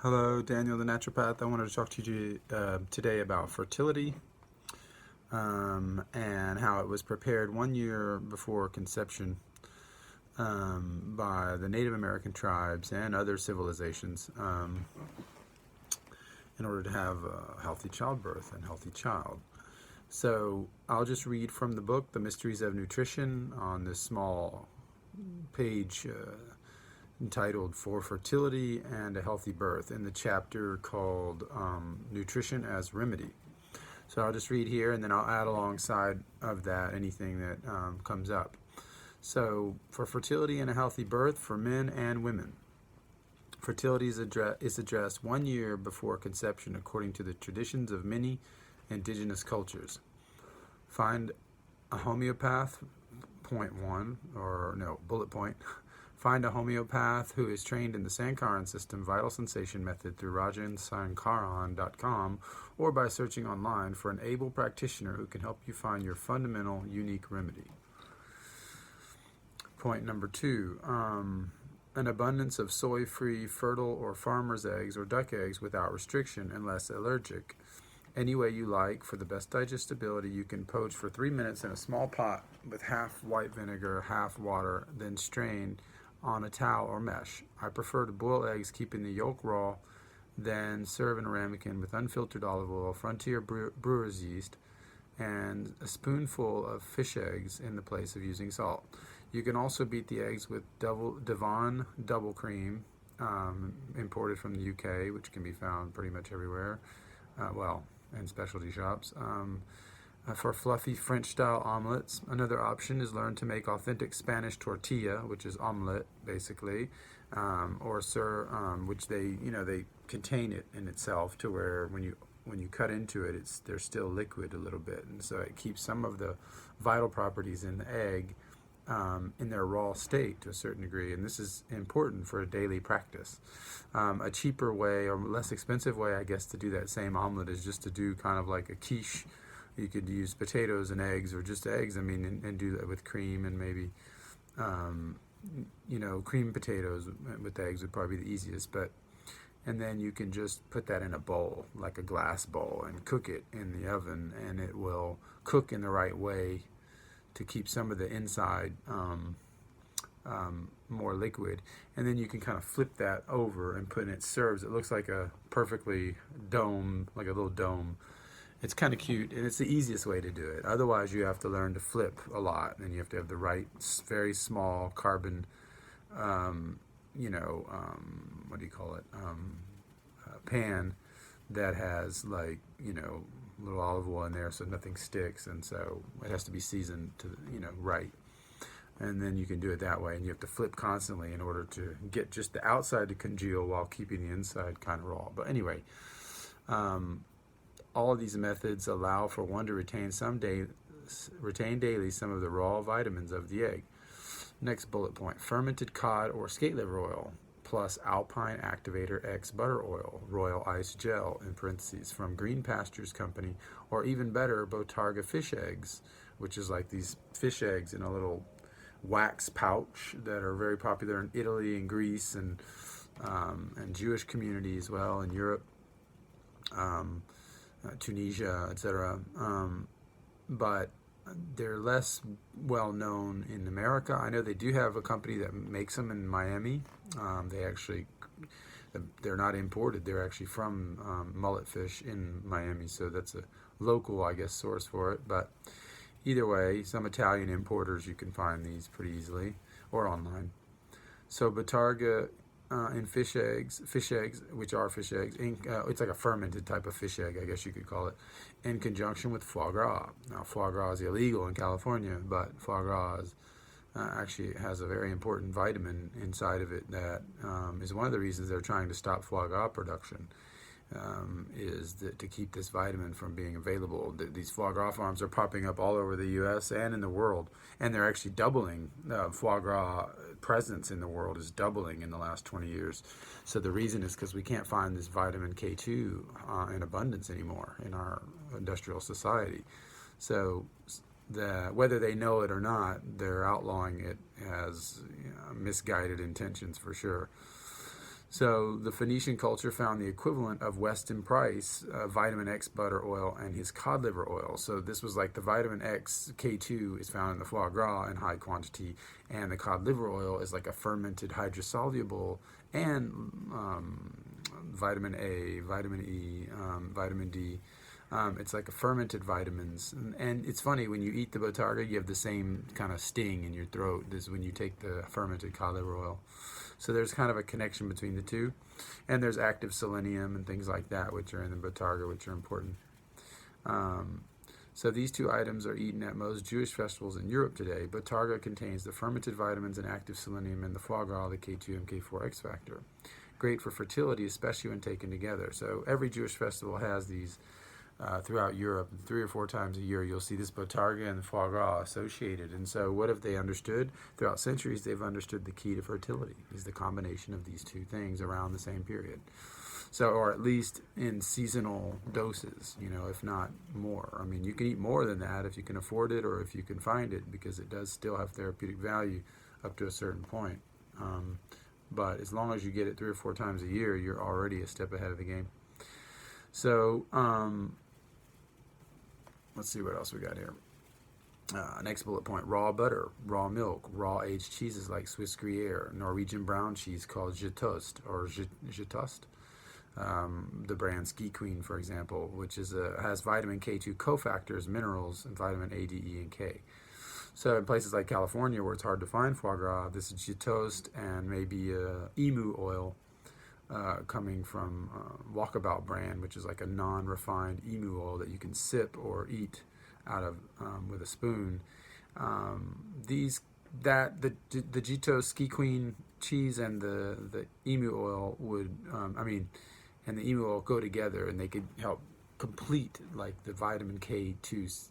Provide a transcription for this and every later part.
Hello, Daniel the naturopath. I wanted to talk to you today about fertility and how it was prepared 1 year before conception by the Native American tribes and other civilizations in order to have a healthy childbirth and healthy child. So I'll just read from the book, The Mysteries of Nutrition, on this small page entitled For Fertility and a Healthy Birth, in the chapter called Nutrition as Remedy. So I'll just read here and then I'll add alongside of that anything that comes up. So, for fertility and a healthy birth for men and women. Fertility is addressed 1 year before conception according to the traditions of many indigenous cultures. Find a homeopath, bullet point. Find a homeopath who is trained in the Sankaran system vital sensation method through rajansankaran.com or by searching online for an able practitioner who can help you find your fundamental unique remedy. Point number 2, an abundance of soy-free, fertile, or farmer's eggs or duck eggs without restriction unless allergic. Any way you like. For the best digestibility, you can poach for 3 minutes in a small pot with half white vinegar, half water, then strain on a towel or mesh. I prefer to boil eggs, keeping the yolk raw, then serve in a ramekin with unfiltered olive oil, Frontier brewer's yeast, and a spoonful of fish eggs in the place of using salt. You can also beat the eggs with Devon double cream, imported from the UK, which can be found pretty much everywhere, in specialty shops. For fluffy French-style omelets, another option is learn to make authentic Spanish tortilla, which is omelet basically, which they contain it in itself to where when you cut into it, they're still liquid a little bit, and so it keeps some of the vital properties in the egg in their raw state to a certain degree, and this is important for a daily practice. A cheaper way, or less expensive way, I guess, to do that same omelet is just to do kind of like a quiche. You could use potatoes and eggs, or just eggs, and do that with cream, and maybe, cream potatoes with eggs would probably be the easiest, and then you can just put that in a bowl, like a glass bowl, and cook it in the oven, and it will cook in the right way to keep some of the inside more liquid. And then you can kind of flip that over and put in it serves. It looks like a perfectly dome, like a little dome. It's kind of cute, and it's the easiest way to do it. Otherwise, you have to learn to flip a lot, and you have to have the right, very small carbon, pan that has little olive oil in there so nothing sticks, and so it has to be seasoned to right, and then you can do it that way, and you have to flip constantly in order to get just the outside to congeal while keeping the inside kind of raw. But anyway, all of these methods allow for one to retain daily some of the raw vitamins of the egg. Next bullet point: fermented cod or skate liver oil plus Alpine Activator X butter oil, royal ice gel in parentheses, from Green Pastures Company, or even better, Botarga fish eggs, which is like these fish eggs in a little wax pouch that are very popular in Italy and Greece and Jewish community as well in Europe, Tunisia, etc. But they're less well known in America. I know they do have a company that makes them in Miami. They're not imported. They're actually from mullet fish in Miami, so that's a local, I guess, source for it. But either way, some Italian importers, you can find these pretty easily or online. So Botarga in fish eggs, which are fish eggs, it's like a fermented type of fish egg, I guess you could call it, in conjunction with foie gras. Now, foie gras is illegal in California, but foie gras actually has a very important vitamin inside of it that is one of the reasons they're trying to stop foie gras production, to keep this vitamin from being available. These foie gras farms are popping up all over the U.S. and in the world, and they're actually doubling. Foie gras presence in the world is doubling in the last 20 years. So the reason is because we can't find this vitamin K2 in abundance anymore in our industrial society. So whether they know it or not, they're outlawing it as misguided intentions for sure. So the Phoenician culture found the equivalent of Weston Price vitamin X butter oil and his cod liver oil. So this was like the vitamin X K2 is found in the foie gras in high quantity, and the cod liver oil is like a fermented hydrosoluble and vitamin A, vitamin E, vitamin D. It's like a fermented vitamins, and it's funny when you eat the botarga, you have the same kind of sting in your throat as when you take the fermented cod liver oil. So there's kind of a connection between the two, and there's active selenium and things like that, which are in the botarga, which are important. So these two items are eaten at most Jewish festivals in Europe today. Botarga contains the fermented vitamins and active selenium, and the foie gras, the K2 and K4 X factor. Great for fertility, especially when taken together. So every Jewish festival has these throughout Europe. 3 or 4 times a year you'll see this botarga and the foie gras associated. And so what have they understood? Throughout centuries they've understood the key to fertility is the combination of these two things around the same period. So, or at least in seasonal doses, if not more. I mean, you can eat more than that if you can afford it or if you can find it, because it does still have therapeutic value up to a certain point. But as long as you get it 3 or 4 times a year, you're already a step ahead of the game. So, let's see what else we got here. Next bullet point, raw butter, raw milk, raw aged cheeses like Swiss Gruyere, Norwegian brown cheese called Gjetost or Gjetost. The brand Ski Queen, for example, which has vitamin K2 cofactors, minerals, and vitamin A, D, E, and K. So in places like California where it's hard to find foie gras, this is Gjetost and maybe emu oil coming from Walkabout brand, which is like a non-refined emu oil that you can sip or eat out of with a spoon. The Gjetost Ski Queen cheese and the emu oil would, and the emu oil go together, and they could help complete like the vitamin K2,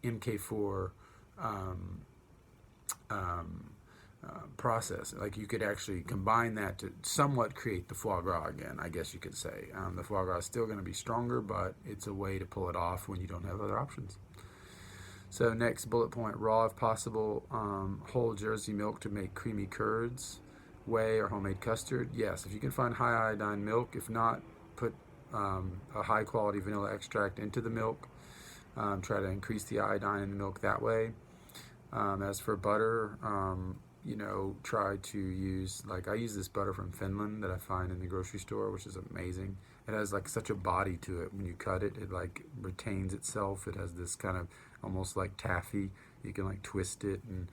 MK4 process. Like you could actually combine that to somewhat create the foie gras again, I guess you could say. The foie gras is still going to be stronger, but it's a way to pull it off when you don't have other options. So next bullet point, raw if possible, whole Jersey milk to make creamy curds, whey or homemade custard. Yes, if you can find high iodine milk. If not, put a high quality vanilla extract into the milk. Try to increase the iodine in the milk that way. As for butter, try to use, like I use this butter from Finland that I find in the grocery store, which is amazing. It has like such a body to it. When you cut it, it like retains itself. It has this kind of almost like taffy. You can like twist it, and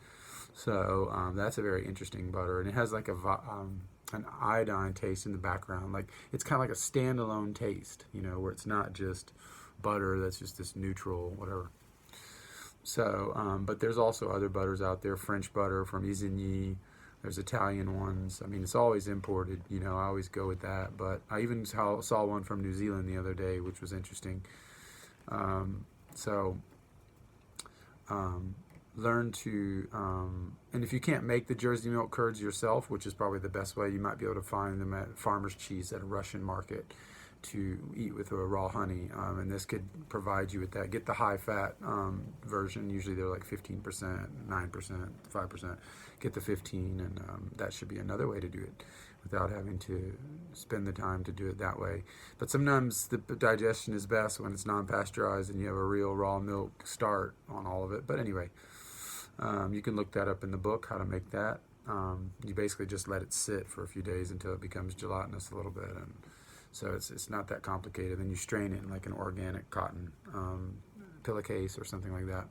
so that's a very interesting butter. And it has like an iodine taste in the background. Like it's kind of like a standalone taste, where it's not just butter that's just this neutral whatever. So, but there's also other butters out there. French butter from Isigny. There's Italian ones. I mean, it's always imported. I always go with that. But I even saw one from New Zealand the other day, which was interesting. Learn to, and if you can't make the Jersey milk curds yourself, which is probably the best way, you might be able to find them at Farmer's Cheese at a Russian market to eat with a raw honey, and this could provide you with that. Get the high fat version. Usually they're like 15%, 9%, 5%. Get the 15, and that should be another way to do it without having to spend the time to do it that way. But sometimes the digestion is best when it's non-pasteurized and you have a real raw milk start on all of it. But anyway, you can look that up in the book, how to make that. You basically just let it sit for a few days until it becomes gelatinous a little bit, and so it's not that complicated. Then you strain it in like an organic cotton pillowcase or something like that.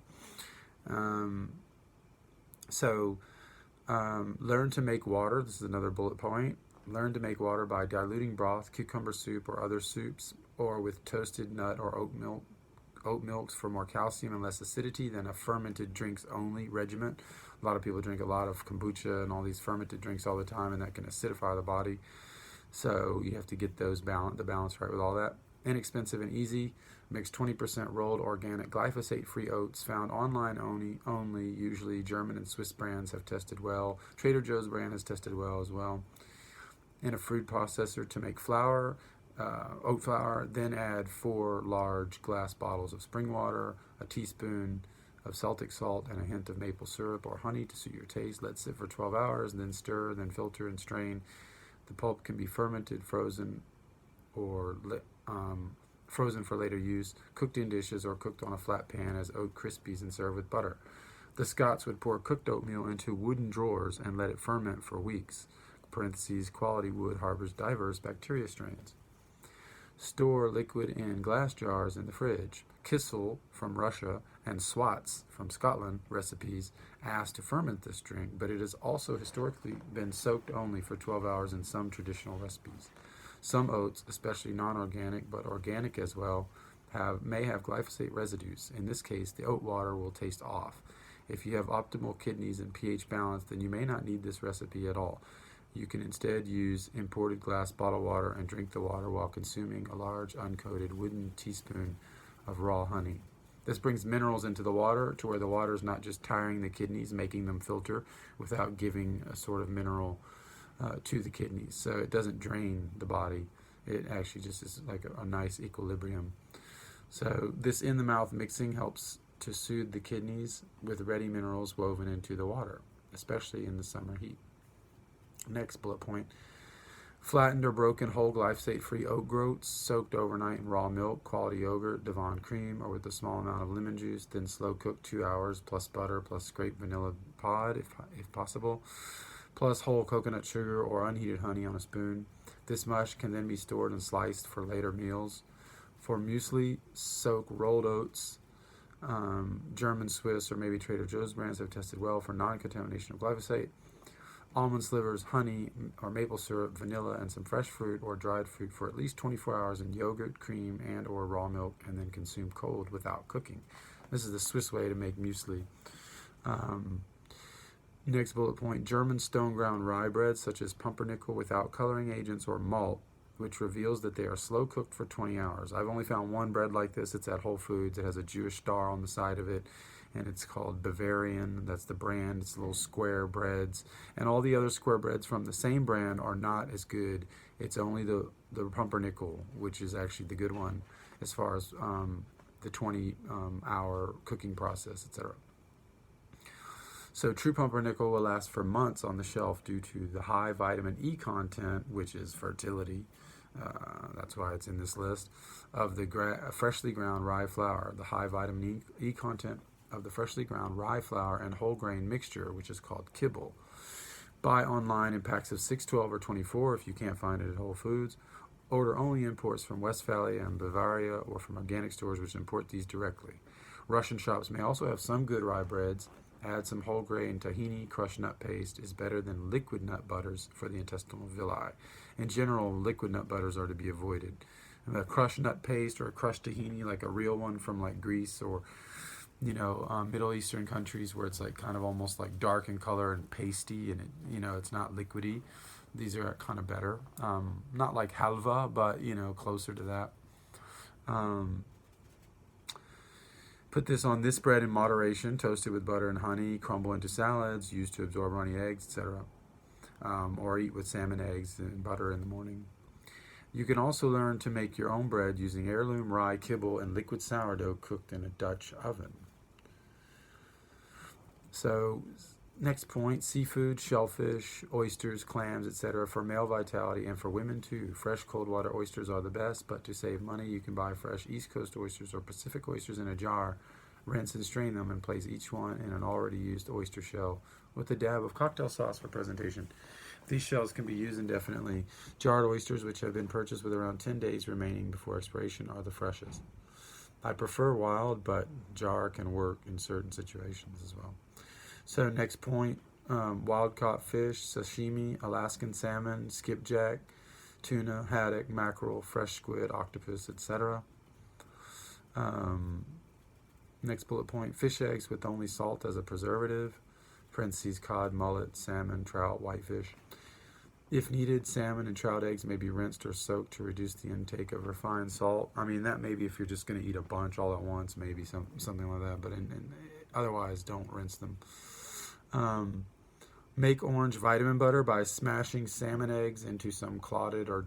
Learn to make water. This is another bullet point. Learn to make water by diluting broth, cucumber soup, or other soups, or with toasted nut or oat milks for more calcium and less acidity than a fermented drinks only regimen. A lot of people drink a lot of kombucha and all these fermented drinks all the time, and that can acidify the body. So you have to get the balance right with all that. Inexpensive and easy. Mix 20% rolled organic glyphosate-free oats found online only. Usually German and Swiss brands have tested well. Trader Joe's brand has tested well as well. In a food processor to make flour, oat flour. Then add 4 large glass bottles of spring water, a teaspoon of Celtic salt, and a hint of maple syrup or honey to suit your taste. Let sit for 12 hours, then stir, then filter and strain. The pulp can be fermented, or frozen for later use, cooked in dishes, or cooked on a flat pan as oat crispies and served with butter. The Scots would pour cooked oatmeal into wooden drawers and let it ferment for weeks. Parentheses, quality wood harbors diverse bacteria strains. Store liquid in glass jars in the fridge. Kissel from Russia and Swats from Scotland recipes ask to ferment this drink, but it has also historically been soaked only for 12 hours in some traditional recipes. Some oats, especially non-organic but organic as well, may have glyphosate residues. In this case, the oat water will taste off. If you have optimal kidneys and pH balance, then you may not need this recipe at all. You can instead use imported glass bottled water and drink the water while consuming a large uncoated wooden teaspoon of raw honey. This brings minerals into the water to where the water is not just tiring the kidneys, making them filter without giving a sort of mineral to the kidneys. So it doesn't drain the body. It actually just is like a nice equilibrium. So this in-the-mouth mixing helps to soothe the kidneys with ready minerals woven into the water, especially in the summer heat. Next bullet point. Flattened or broken whole glyphosate-free oat groats soaked overnight in raw milk, quality yogurt, Devon cream, or with a small amount of lemon juice, then slow cooked 2 hours, plus butter, plus scraped vanilla pod, if possible, plus whole coconut sugar or unheated honey on a spoon. This mush can then be stored and sliced for later meals. For muesli, soak rolled oats. German, Swiss, or maybe Trader Joe's brands have tested well for non-contamination of glyphosate. Almond slivers, honey or maple syrup, vanilla, and some fresh fruit or dried fruit for at least 24 hours in yogurt, cream, and or raw milk, and then consume cold without cooking. This is the Swiss way to make muesli. Next bullet point, German stone ground rye bread such as pumpernickel without coloring agents or malt, which reveals that they are slow cooked for 20 hours. I've only found one bread like this. It's at Whole Foods. It has a Jewish star on the side of it, and it's called Bavarian. That's the brand. It's little square breads. And all the other square breads from the same brand are not as good. It's only the pumpernickel, which is actually the good one as far as the 20-hour cooking process, etc. So true pumpernickel will last for months on the shelf due to the high vitamin E content, which is Fertility. That's why it's in this list, of the freshly ground rye flour. The high vitamin E content of the freshly ground rye flour and whole grain mixture, which is called kibble. Buy online in packs of 6, 12, or 24 if you can't find it at Whole Foods. Order only imports from Westphalia and Bavaria or from organic stores which import these directly. Russian shops may also have some good rye breads. Add some whole grain tahini. Crushed nut paste is better than liquid nut butters for the intestinal villi. In general, liquid nut butters are to be avoided. And a crushed nut paste or a crushed tahini, like a real one from like Greece or Middle Eastern countries where it's like kind of almost like dark in color and pasty, and it's not liquidy. These are kind of better. Not like halva, but closer to that. Put this on this bread in moderation, toast it with butter and honey, crumble into salads, used to absorb runny eggs, etc. Or eat with salmon, eggs, and butter in the morning. You can also learn to make your own bread using heirloom rye kibble and liquid sourdough cooked in a Dutch oven. So, next point, seafood, shellfish, oysters, clams, etc. for male vitality and for women too. Fresh cold water oysters are the best, but to save money you can buy fresh East Coast oysters or Pacific oysters in a jar, rinse and strain them, and place each one in an already used oyster shell with a dab of cocktail sauce for presentation. These shells can be used indefinitely. Jarred oysters, which have been purchased with around 10 days remaining before expiration, are the freshest. I prefer wild, but jar can work in certain situations as well. So next point, wild-caught fish, sashimi, Alaskan salmon, skipjack, tuna, haddock, mackerel, fresh squid, octopus, etc. Next bullet point, fish eggs with only salt as a preservative, parentheses, cod, mullet, salmon, trout, whitefish. If needed, salmon and trout eggs may be rinsed or soaked to reduce the intake of refined salt. I mean, that maybe if you're just going to eat a bunch all at once, maybe something like that, but otherwise don't rinse them. Make orange vitamin butter by smashing salmon eggs into some clotted or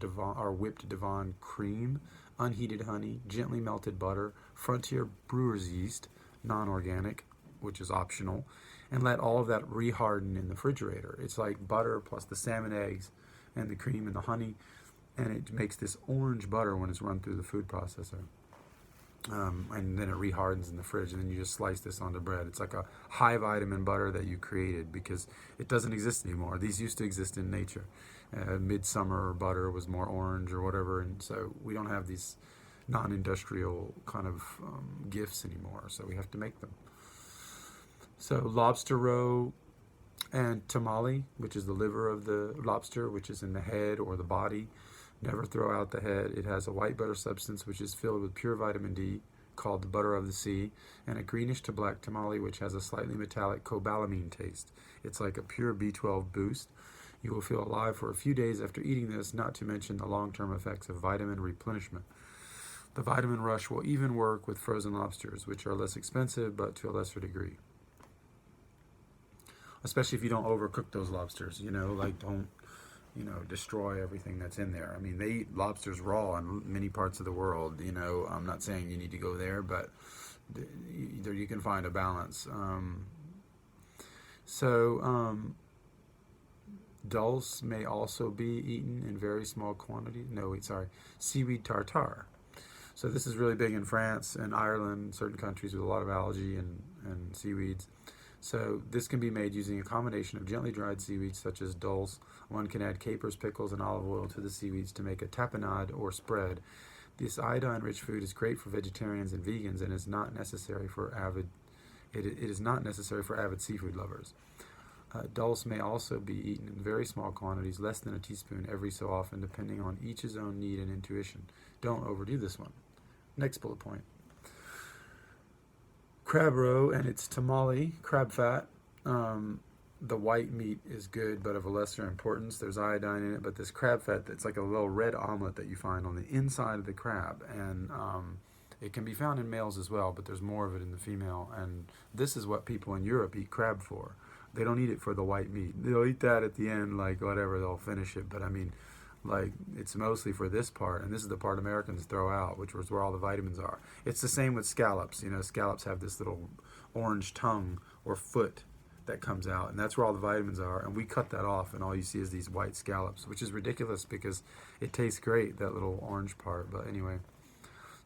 whipped Devon cream, unheated honey, gently melted butter, Frontier brewer's yeast, non-organic, which is optional, and let all of that reharden in the refrigerator. It's like butter plus the salmon eggs and the cream and the honey, and it makes this orange butter when it's run through the food processor. And then it rehardens in the fridge, and then you just slice this onto bread. It's like a high vitamin butter that you created because it doesn't exist anymore. These used to exist in nature. Midsummer butter was more orange or whatever, and so we don't have these non-industrial kind of gifts anymore, so we have to make them. So lobster roe and tamale, which is the liver of the lobster, which is in the head or the body. Never throw out the head. It has a white butter substance which is filled with pure vitamin D, called the butter of the sea, and a greenish to black tamale which has a slightly metallic cobalamin taste. It's like a pure B12 boost. You will feel alive for a few days after eating this, not to mention the long-term effects of vitamin replenishment. The vitamin rush will even work with frozen lobsters, which are less expensive but to a lesser degree. Especially if you don't overcook those lobsters, like don't destroy everything that's in there. I mean, they eat lobsters raw in many parts of the world. I'm not saying you need to go there, but there you can find a balance. Dulse may also be eaten in very small quantities. Seaweed tartare. So this is really big in France and Ireland, certain countries with a lot of algae and seaweeds. So this can be made using a combination of gently dried seaweeds such as dulse. One can add capers, pickles, and olive oil to the seaweeds to make a tapenade or spread. This iodine-rich food is great for vegetarians and vegans, and is not necessary for avid seafood lovers. Dulse may also be eaten in very small quantities, less than a teaspoon every so often, depending on each's own need and intuition. Don't overdo this one. Next bullet point. Crab roe and its tamale, crab fat. The white meat is good, but of a lesser importance. There's iodine in it, but this crab fat, that's like a little red omelet that you find on the inside of the crab, and it can be found in males as well, but there's more of it in the female, and this is what people in Europe eat crab for. They don't eat it for the white meat. They'll eat that at the end, like whatever, they'll finish it, but I mean, like, it's mostly for this part, and this is the part Americans throw out, which was where all the vitamins are. It's the same with scallops. Scallops have this little orange tongue or foot that comes out, and that's where all the vitamins are, and we cut that off, and all you see is these white scallops, which is ridiculous because it tastes great, that little orange part. But anyway,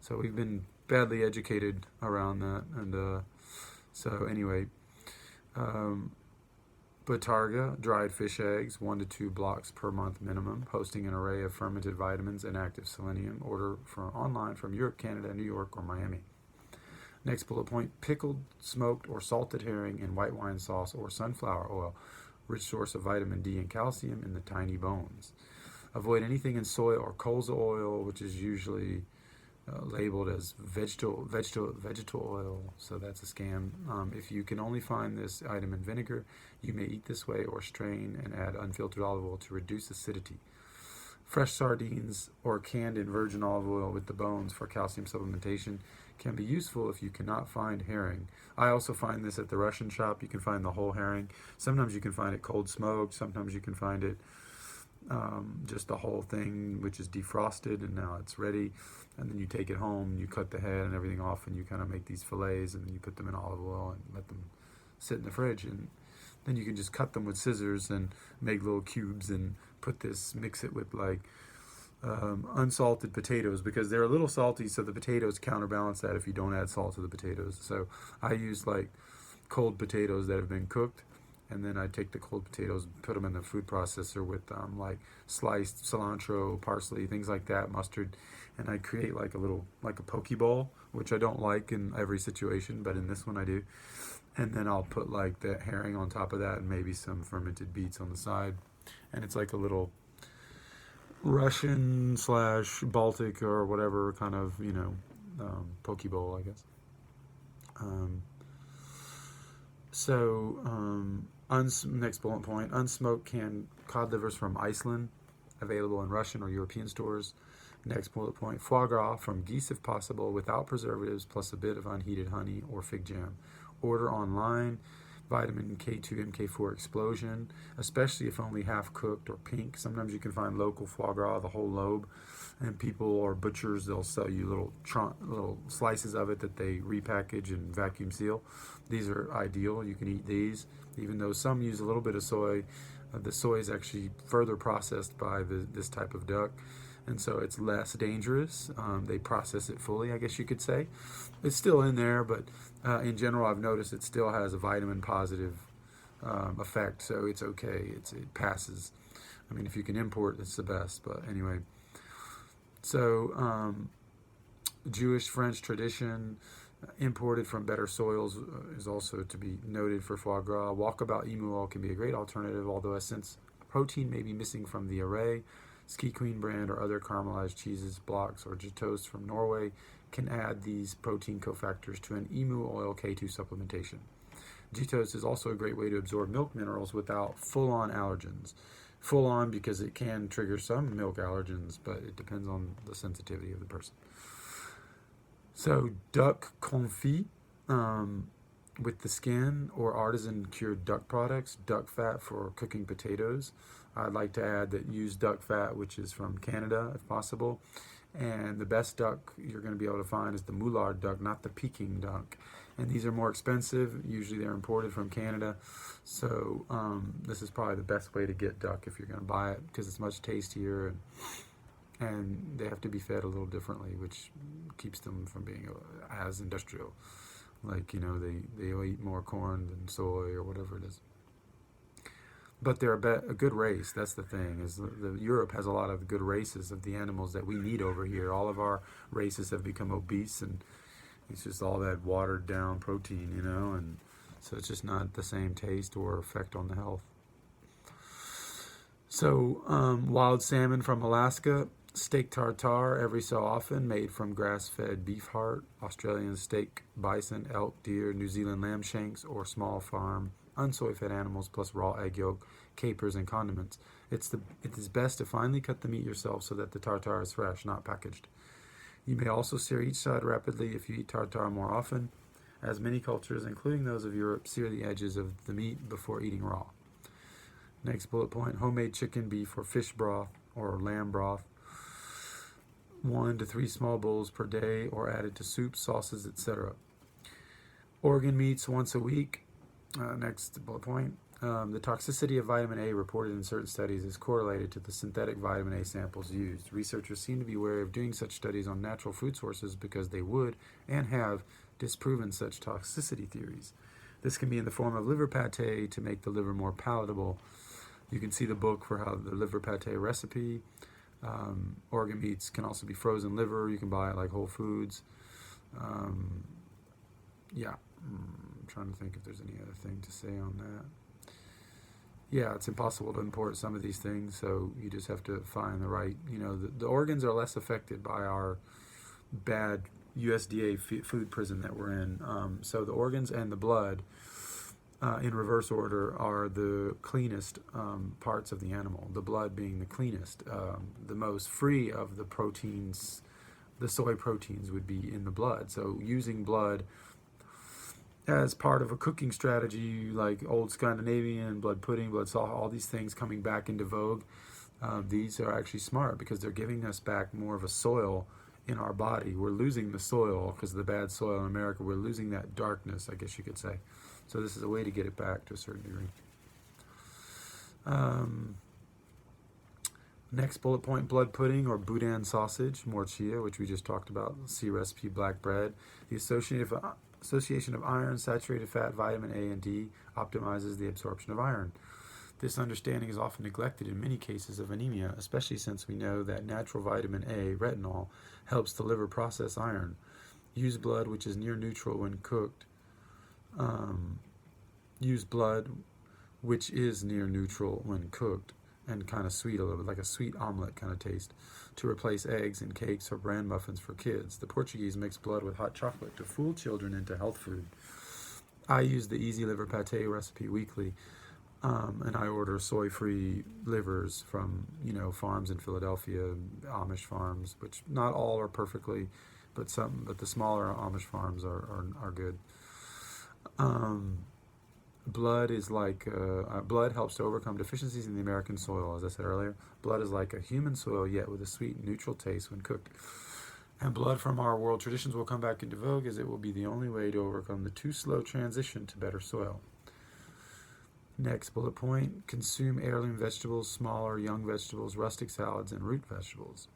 so we've been badly educated around that, and so anyway, Botarga, dried fish eggs, 1 to 2 blocks per month minimum, hosting an array of fermented vitamins and active selenium. Order online from Europe, Canada, New York, or Miami. Next bullet point, pickled, smoked, or salted herring in white wine sauce or sunflower oil, rich source of vitamin D and calcium in the tiny bones. Avoid anything in soy or colza oil, which is usually labeled as vegetable oil, so that's a scam. If you can only find this item in vinegar, you may eat this way or strain and add unfiltered olive oil to reduce acidity. Fresh sardines or canned in virgin olive oil with the bones for calcium supplementation can be useful if you cannot find herring. I also find this at the Russian shop. You can find the whole herring. Sometimes you can find it cold smoked. Sometimes you can find it just the whole thing, which is defrosted, and now it's ready. And then you take it home, you cut the head and everything off, and you kind of make these fillets, and then you put them in olive oil and let them sit in the fridge. And then you can just cut them with scissors and make little cubes and mix it with like unsalted potatoes, because they're a little salty, so the potatoes counterbalance that if you don't add salt to the potatoes. So I use like cold potatoes that have been cooked, and then I take the cold potatoes, put them in the food processor with like sliced cilantro, parsley, things like that, mustard, and I create like a poke bowl, which I don't like in every situation, but in this one I do. And then I'll put like the herring on top of that and maybe some fermented beets on the side, and it's like a little Russian / Baltic or whatever kind of poke bowl, I guess. Next bullet point, unsmoked canned cod livers from Iceland, available in Russian or European stores. Next bullet point, foie gras from geese if possible, without preservatives, plus a bit of unheated honey or fig jam. Order online. Vitamin K2, MK4 explosion, especially if only half cooked or pink. Sometimes you can find local foie gras, the whole lobe, and people or butchers, they'll sell you little slices of it that they repackage and vacuum seal. These are ideal. You can eat these, even though some use a little bit of soy. The soy is actually further processed by this type of duck, and so it's less dangerous. They process it fully, I guess you could say. It's still in there, but in general, I've noticed it still has a vitamin positive effect, so it's okay. It passes. I mean, if you can import, it's the best. But anyway, so Jewish French tradition. Imported from better soils is also to be noted for foie gras. Walkabout emu oil can be a great alternative, although since protein may be missing from the array, Ski Queen brand or other caramelized cheeses, blocks, or Jitoast from Norway can add these protein cofactors to an emu oil K2 supplementation. Jitoast is also a great way to absorb milk minerals without full-on allergens. Full-on because it can trigger some milk allergens, but it depends on the sensitivity of the person. So duck confit with the skin, or artisan cured duck products, duck fat for cooking potatoes. I'd like to add that use duck fat, which is from Canada if possible. And the best duck you're going to be able to find is the Moulard duck, not the Peking duck. And these are more expensive. Usually they're imported from Canada. So this is probably the best way to get duck if you're going to buy it, because it's much tastier, and they have to be fed a little differently, which keeps them from being as industrial. Like, they'll eat more corn than soy or whatever it is. But they're a good race. That's the thing, is Europe has a lot of good races of the animals that we need over here. All of our races have become obese, and it's just all that watered down protein, and so it's just not the same taste or effect on the health. So wild salmon from Alaska, steak tartare every so often, made from grass-fed beef heart, Australian steak, bison, elk, deer, New Zealand lamb shanks, or small farm unsoy-fed animals, plus raw egg yolk, capers, and condiments. It is best to finely cut the meat yourself so that the tartare is fresh, not packaged. You may also sear each side rapidly if you eat tartare more often, as many cultures, including those of Europe, sear the edges of the meat before eating raw. Next bullet point, homemade chicken, beef, or fish broth, or lamb broth. 1 to 3 small bowls per day, or added to soups, sauces, etc. Organ meats once a week. Next bullet point. The toxicity of vitamin A reported in certain studies is correlated to the synthetic vitamin A samples used. Researchers seem to be wary of doing such studies on natural food sources because they would, and have, disproven such toxicity theories. This can be in the form of liver pate to make the liver more palatable. You can see the book for how the liver pate recipe. Organ meats can also be frozen liver. You can buy it like Whole Foods. I'm trying to think if there's any other thing to say on that. Yeah, it's impossible to import some of these things, so you just have to find the right, the organs are less affected by our bad USDA food prison that we're in. So the organs and the blood, in reverse order, are the cleanest parts of the animal. The blood being the cleanest, the most free of the proteins. The soy proteins would be in the blood. So using blood as part of a cooking strategy, like old Scandinavian, blood pudding, blood salt, all these things coming back into vogue, these are actually smart because they're giving us back more of a soil in our body. We're losing the soil because of the bad soil in America. We're losing that darkness, I guess you could say. So this is a way to get it back to a certain degree. Next bullet point, blood pudding or boudin sausage, morchia, which we just talked about. See recipe, black bread. The association of iron, saturated fat, vitamin A, and D optimizes the absorption of iron. This understanding is often neglected in many cases of anemia, especially since we know that natural vitamin A, retinol, helps the liver process iron. Use blood which is near neutral when cooked. Use blood which is near neutral when cooked and kind of sweet, a little bit like a sweet omelet kind of taste, to replace eggs in cakes or bran muffins for kids. The Portuguese mix blood with hot chocolate to fool children into health food. I use the easy liver pate recipe weekly, and I order soy-free livers from farms in Philadelphia, Amish farms, which not all are perfectly, but the smaller Amish farms are good. Blood is like blood helps to overcome deficiencies in the American soil, as I said earlier. Blood is like a human soil, yet with a sweet, neutral taste when cooked. And blood from our world traditions will come back into vogue, as it will be the only way to overcome the too slow transition to better soil. Next bullet point, consume heirloom vegetables, smaller young vegetables, rustic salads, and root vegetables.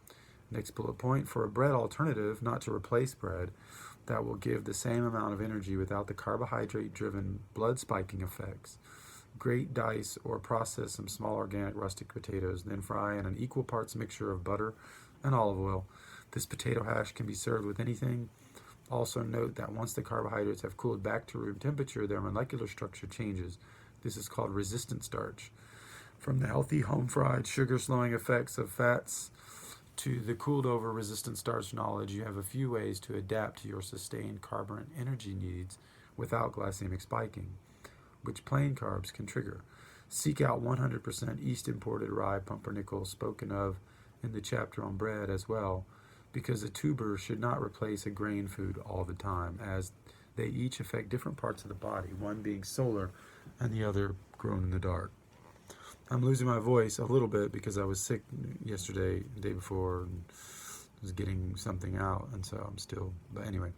Next bullet point, for a bread alternative, not to replace bread, that will give the same amount of energy without the carbohydrate-driven blood spiking effects. Grate, dice, or process some small organic rustic potatoes, then fry in an equal parts mixture of butter and olive oil. This potato hash can be served with anything. Also note that once the carbohydrates have cooled back to room temperature, their molecular structure changes. This is called resistant starch. From the healthy home-fried sugar-slowing effects of fats to the cooled-over resistant starch knowledge, you have a few ways to adapt to your sustained carburant energy needs without glycemic spiking, which plain carbs can trigger. Seek out 100% East imported rye pumpernickel spoken of in the chapter on bread as well, because a tuber should not replace a grain food all the time, as they each affect different parts of the body, one being solar and the other grown in the dark. I'm losing my voice a little bit because I was sick yesterday, the day before, and was getting something out, and so I'm still, but anyway.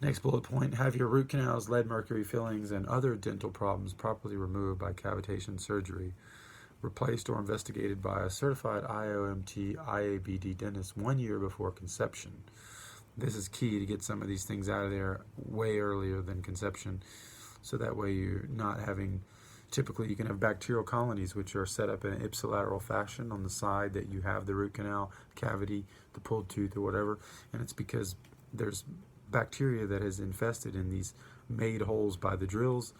Next bullet point, have your root canals, lead mercury fillings, and other dental problems properly removed by cavitation surgery, replaced or investigated by a certified IOMT IABD dentist 1 year before conception. This is key to get some of these things out of there way earlier than conception, so that way you're not having, typically you can have bacterial colonies which are set up in an ipsilateral fashion on the side that you have the root canal cavity, the pulled tooth or whatever, and it's because there's bacteria that has infested in these made holes by the drills,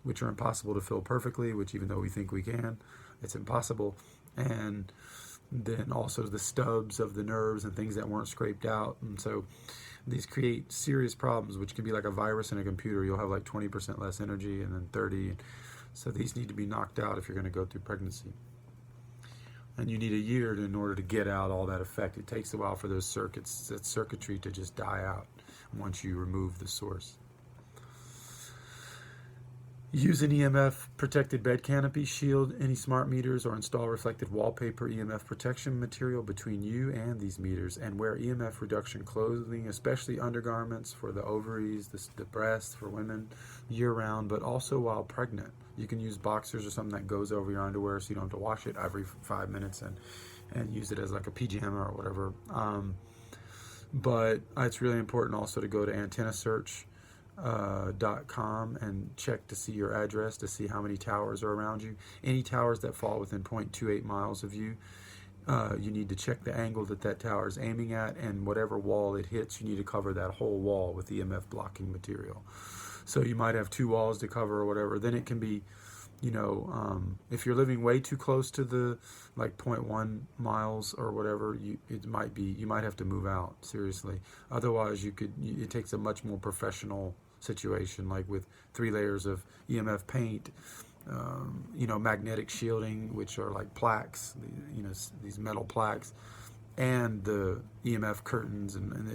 which are impossible to fill perfectly, which even though we think we can, it's impossible. And then also the stubs of the nerves and things that weren't scraped out. And so these create serious problems, which can be like a virus in a computer. You'll have like 20% less energy and then 30. So these need to be knocked out if you're going to go through pregnancy. And you need a year in order to get out all that effect. It takes a while for those circuits, that circuitry to just die out once you remove the source. Use an EMF protected bed canopy, shield any smart meters, or install reflective wallpaper EMF protection material between you and these meters, and wear EMF reduction clothing, especially undergarments for the ovaries, the breasts for women year round, but also while pregnant. You can use boxers or something that goes over your underwear so you don't have to wash it every 5 minutes and use it as like a pajama or whatever. But it's really important also to go to antennasearch.com and check to see your address, to see how many towers are around you. Any towers that fall within 0.28 miles of you, you need to check the angle that tower is aiming at, and whatever wall it hits, you need to cover that whole wall with EMF blocking material. So you might have 2 walls to cover or whatever. Then it can be, if you're living way too close to the like 0.1 miles or whatever, you might have to move out, seriously. Otherwise, it takes a much more professional situation, like with 3 layers of EMF paint, magnetic shielding, which are like plaques, these metal plaques, and the EMF curtains, and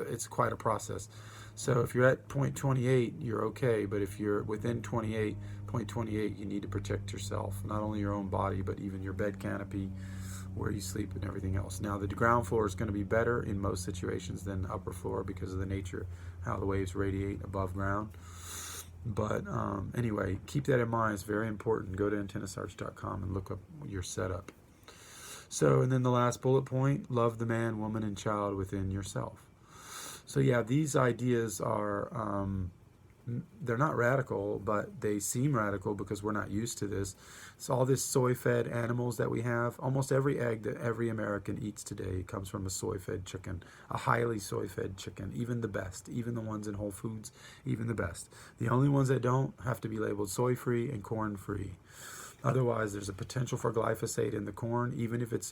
it's quite a process. So if you're at 0.28, you're okay, but if you're within 0.28, you need to protect yourself, not only your own body, but even your bed canopy, where you sleep, and everything else. Now, the ground floor is going to be better in most situations than the upper floor because of the nature, how the waves radiate above ground. But anyway, keep that in mind. It's very important. Go to antennasearch.com and look up your setup. So, and then the last bullet point, love the man, woman, and child within yourself. So yeah, these ideas are, they're not radical, but they seem radical because we're not used to this. So all this soy-fed animals that we have, almost every egg that every American eats today comes from a soy-fed chicken, a highly soy-fed chicken, even the best, even the ones in Whole Foods, even the best. The only ones that don't have to be labeled soy-free and corn-free. Otherwise, there's a potential for glyphosate in the corn, even if it's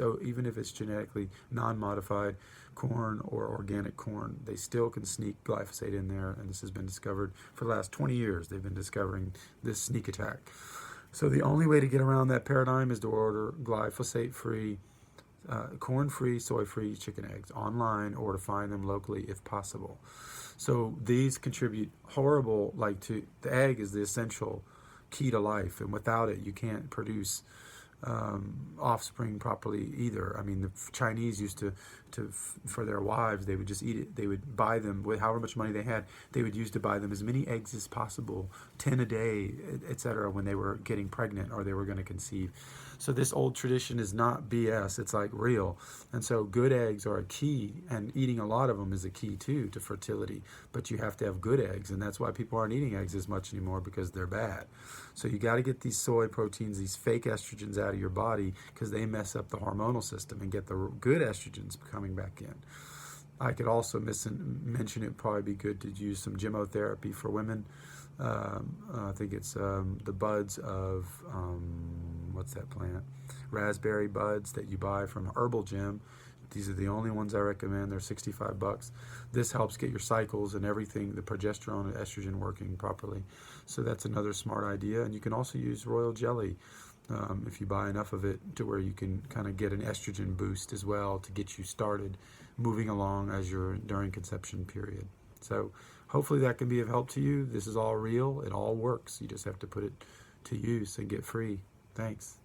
genetically non-modified corn or organic corn. They still can sneak glyphosate in there, and this has been discovered for the last 20 years. They've been discovering this sneak attack. So the only way to get around that paradigm is to order glyphosate-free, corn-free, soy-free chicken eggs online, or to find them locally if possible. So these contribute the egg is the essential key to life, and without it you can't produce offspring properly either. I mean, the Chinese used to for their wives, they would just eat it. They would buy them with however much money they had. They would use to buy them as many eggs as possible, 10 a day, etc. When they were getting pregnant or they were going to conceive. So this old tradition is not BS. It's like real. And so good eggs are a key, and eating a lot of them is a key too to fertility. But you have to have good eggs, and that's why people aren't eating eggs as much anymore, because they're bad. So you got to get these soy proteins, these fake estrogens out of your body, because they mess up the hormonal system, and get the good estrogens coming back in. I could also mention it would probably be good to use some chemotherapy for women. I think it's the buds of, what's that plant? Raspberry buds that you buy from Herbal Gym. These are the only ones I recommend. They're $65. This helps get your cycles and everything, the progesterone and estrogen working properly. So that's another smart idea. And you can also use royal jelly if you buy enough of it to where you can kind of get an estrogen boost as well to get you started moving along as you're during conception period. So hopefully that can be of help to you. This is all real. It all works. You just have to put it to use and get free. Thanks.